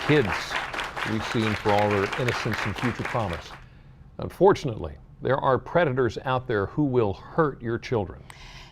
kids we seem for all their innocence and future promise. Unfortunately, there are predators out there who will hurt your children.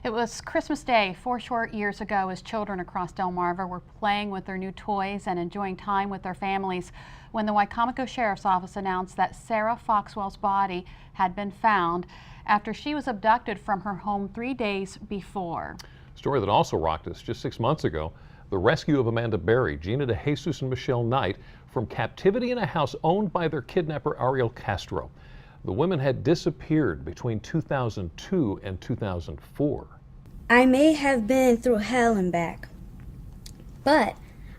It was Christmas Day 4 short years ago as children across Delmarva were playing with their new toys and enjoying time with their families when the Wicomico Sheriff's Office announced that Sarah Foxwell's body had been found after she was abducted from her home 3 days before. A story that also rocked us just 6 months ago, the rescue of Amanda Berry, Gina DeJesus, and Michelle Knight from captivity in a house owned by their kidnapper Ariel Castro. The women had disappeared between 2002 and 2004. I may have been through hell and back, but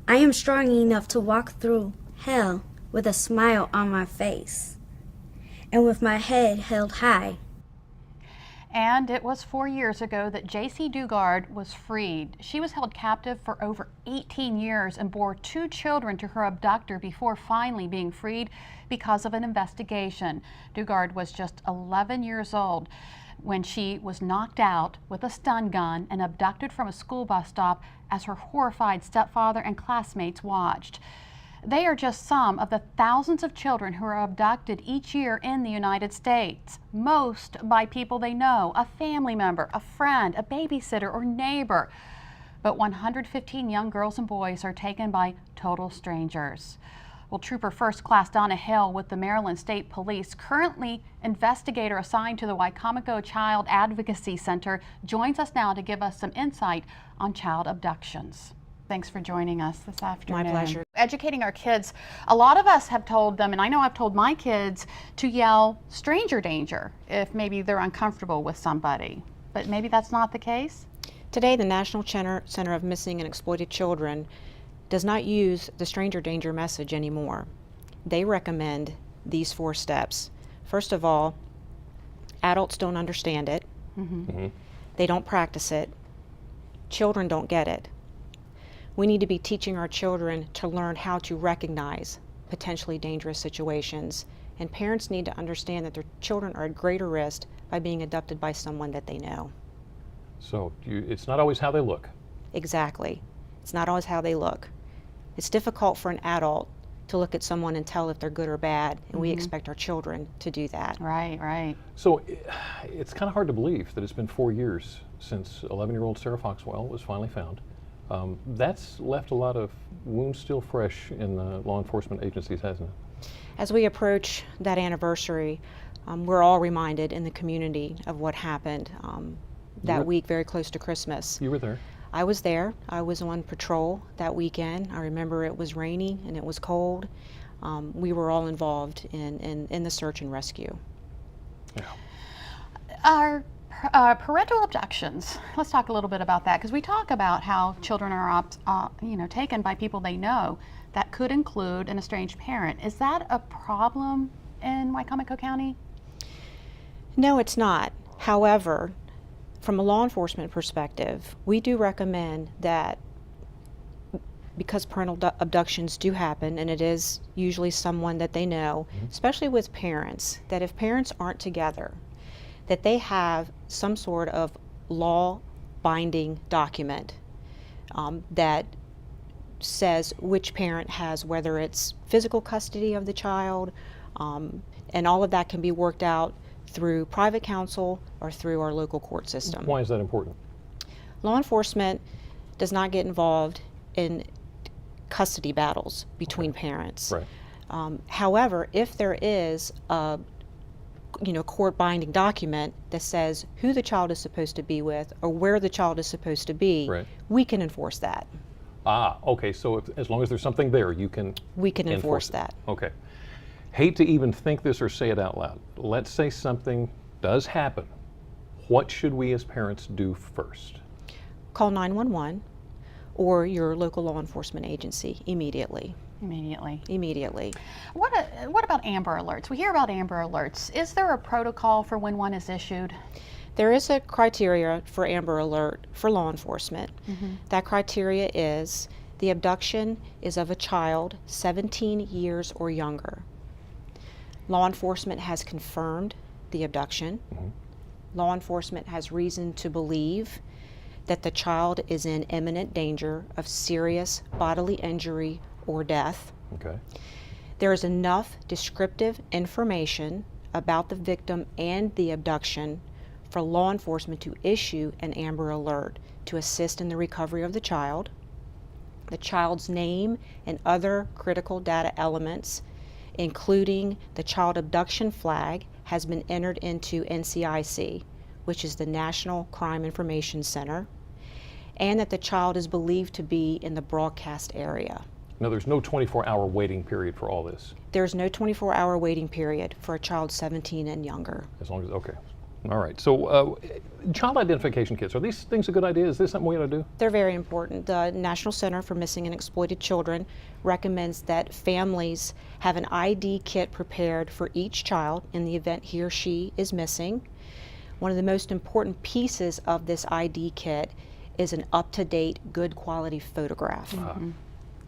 I am strong enough to walk through hell with a smile on my face and with my head held high. And it was 4 years ago that J.C. Dugard was freed. She was held captive for over 18 years and bore 2 children to her abductor before finally being freed because of an investigation. Dugard was just 11 years old when she was knocked out with a stun gun and abducted from a school bus stop as her horrified stepfather and classmates watched. They are just some of the thousands of children who are abducted each year in the United States, most by people they know, a family member, a friend, a babysitter, or neighbor. But 115 young girls and boys are taken by total strangers. Well, Trooper First Class Donna Hill with the Maryland State Police, currently investigator assigned to the Wicomico Child Advocacy Center, joins us now to give us some insight on child abductions. Thanks for joining us this afternoon. My pleasure. Educating our kids, a lot of us have told them, and I know I've told my kids, to yell stranger danger if maybe they're uncomfortable with somebody, but maybe that's not the case? Today, the National Center of Missing and Exploited Children does not use the stranger danger message anymore. They recommend these 4 steps. First of all, adults don't understand it. They don't practice it. Children don't get it. We need to be teaching our children to learn how to recognize potentially dangerous situations, and parents need to understand that their children are at greater risk by being abducted by someone that they know. So it's not always how they look. Exactly. It's not always how they look. It's difficult for an adult to look at someone and tell if they're good or bad, and we expect our children to do that. Right, right. So it's kind of hard to believe that it's been 4 years since 11-year-old Sarah Foxwell was finally found. That's left a lot of wounds still fresh in the law enforcement agencies, hasn't it? As we approach that anniversary, we're all reminded in the community of what happened that week very close to Christmas. You were there. I was there. I was on patrol that weekend. I remember it was rainy and it was cold. We were all involved in the search and rescue. Yeah. Our parental abductions, let's talk a little bit about that, because we talk about how children are taken by people they know. That could include an estranged parent. Is that a problem in Wicomico County? No, it's not. However, from a law enforcement perspective, we do recommend that, because parental abductions do happen, and it is usually someone that they know, especially with parents, that if parents aren't together, that they have some sort of law-binding document that says which parent has, whether it's physical custody of the child, and all of that can be worked out through private counsel or through our local court system. Why is that important? Law enforcement does not get involved in custody battles between parents. Right. However, if there is a court-binding document that says who the child is supposed to be with or where the child is supposed to be, we can enforce that. Okay, so as long as there's something there, we can enforce that. Okay. Hate to even think this or say it out loud. Let's say something does happen. What should we as parents do first? Call 911 or your local law enforcement agency immediately. Immediately. What about Amber Alerts? We hear about Amber Alerts. Is there a protocol for when one is issued? There is a criteria for Amber Alert for law enforcement. That criteria is the abduction is of a child 17 years or younger. Law enforcement has confirmed the abduction. Law enforcement has reason to believe that the child is in imminent danger of serious bodily injury or death. Okay. There is enough descriptive information about the victim and the abduction for law enforcement to issue an Amber Alert to assist in the recovery of the child. The child's name and other critical data elements, including the child abduction flag, has been entered into NCIC, which is the National Crime Information Center, and that the child is believed to be in the broadcast area. Now, there's no 24-hour waiting period for all this. There's no 24-hour waiting period for a child 17 and younger. As long as, okay. All right. So, child identification kits, are these things a good idea? Is this something we ought to do? They're very important. The National Center for Missing and Exploited Children recommends that families have an ID kit prepared for each child in the event he or she is missing. One of the most important pieces of this ID kit is an up-to-date, good quality photograph.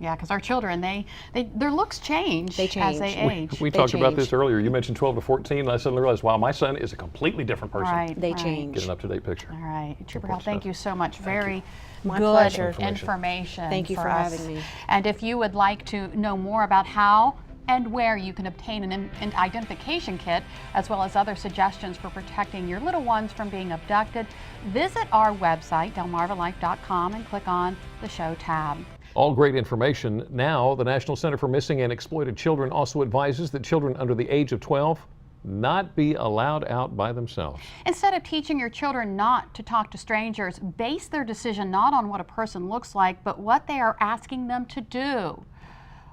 Yeah, because our children, their looks change, They as they change. age. We They talked about change. this earlier. You mentioned 12 to 14. I suddenly realized, wow, my son is a completely different person. Right, They right. change. Get an up-to-date picture. All right, Trooper Hall, Important thank stuff. you so much. Very My good pleasure. information. Thank you for us. having me. And if you would like to know more about how and where you can obtain an identification kit, as well as other suggestions for protecting your little ones from being abducted, visit our website, delmarvalife.com, and click on the show tab. All great information. Now, the National Center for Missing and Exploited Children also advises that children under the age of 12 not be allowed out by themselves. Instead of teaching your children not to talk to strangers, base their decision not on what a person looks like, but what they are asking them to do.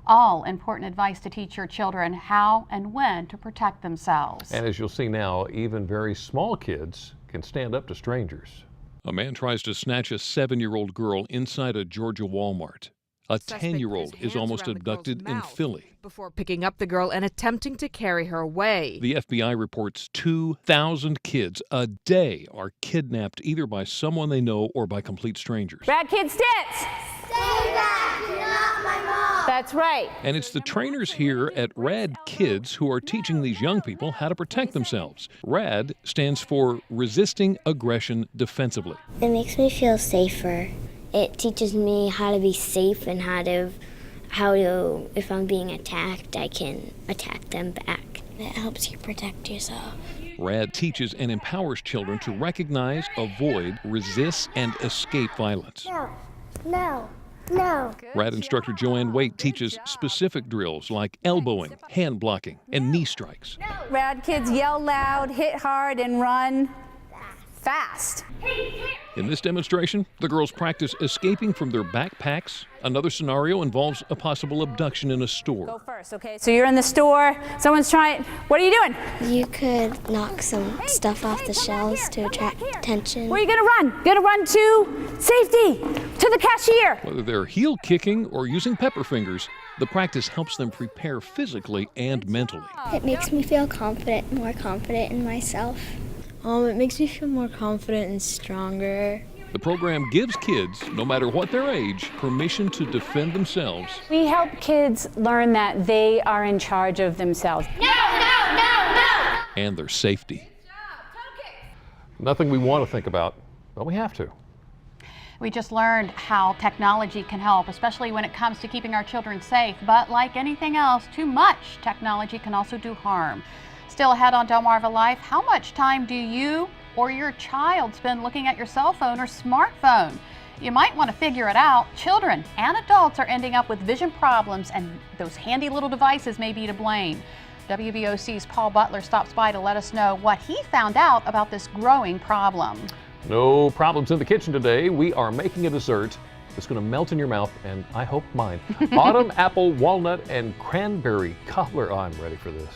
All important advice to teach your children how and when to protect themselves. And as you'll see now, even very small kids can stand up to strangers. A man tries to snatch a 7-year-old girl inside a Georgia Walmart. A Suspect put his 10-year-old is hands almost around the girl's abducted in mouth Philly. before picking up the girl and attempting to carry her away. The FBI reports 2,000 kids a day are kidnapped either by someone they know or by complete strangers. Bad Kid Stitz! Stay back! You're not my mom! That's right. And it's the trainers here at RAD Kids who are teaching these young people how to protect themselves. RAD stands for Resisting Aggression Defensively. It makes me feel safer. It teaches me how to be safe and how to, if I'm being attacked, I can attack them back. It helps you protect yourself. RAD teaches and empowers children to recognize, avoid, resist, and escape violence. No. RAD instructor Joanne Waite teaches specific drills like elbowing, hand blocking, and knee strikes. Rad kids yell loud, hit hard, and run fast. In this demonstration, the girls practice escaping from their backpacks. Another scenario involves a possible abduction in a Go store. first, okay? So you're in the store, someone's trying, what are you doing? You could knock some stuff off the shelves to attract attention. Where are you gonna run? You're gonna run to safety, to the cashier. Whether they're heel kicking or using pepper fingers, the practice helps them prepare physically and mentally. It makes me feel confident, more confident in myself. It makes me feel more confident and stronger. The program gives kids, no matter what their age, permission to defend themselves. We help kids learn that they are in charge of themselves. And their safety. Nothing we want to think about, but we have to. We just learned how technology can help, especially when it comes to keeping our children safe. But like anything else, too much technology can also do harm. Still ahead on Delmarva Life, how much time do you or your child spend looking at your cell phone or smartphone? You might want to figure it out. Children and adults are ending up with vision problems, and those handy little devices may be to blame. WBOC's Paul Butler stops by to let us know what he found out about this growing problem. No problems in the kitchen today. We are making a dessert that's going to melt in your mouth, and I hope mine. Autumn apple, walnut, and cranberry cobbler. Oh, I'm ready for this.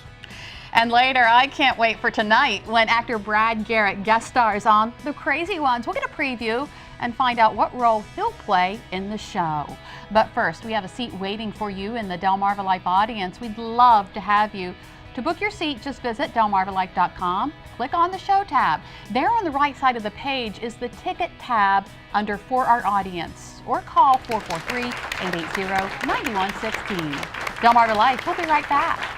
And later, I can't wait for tonight when actor Brad Garrett guest stars on The Crazy Ones. We'll get a preview and find out what role he'll play in the show. But first, we have a seat waiting for you in the Delmarva Life audience. We'd love to have you. To book your seat, just visit delmarvalife.com. Click on the show tab. There on the right side of the page is the ticket tab under For Our Audience, or call 443-880-9116. Delmarva Life, we'll be right back.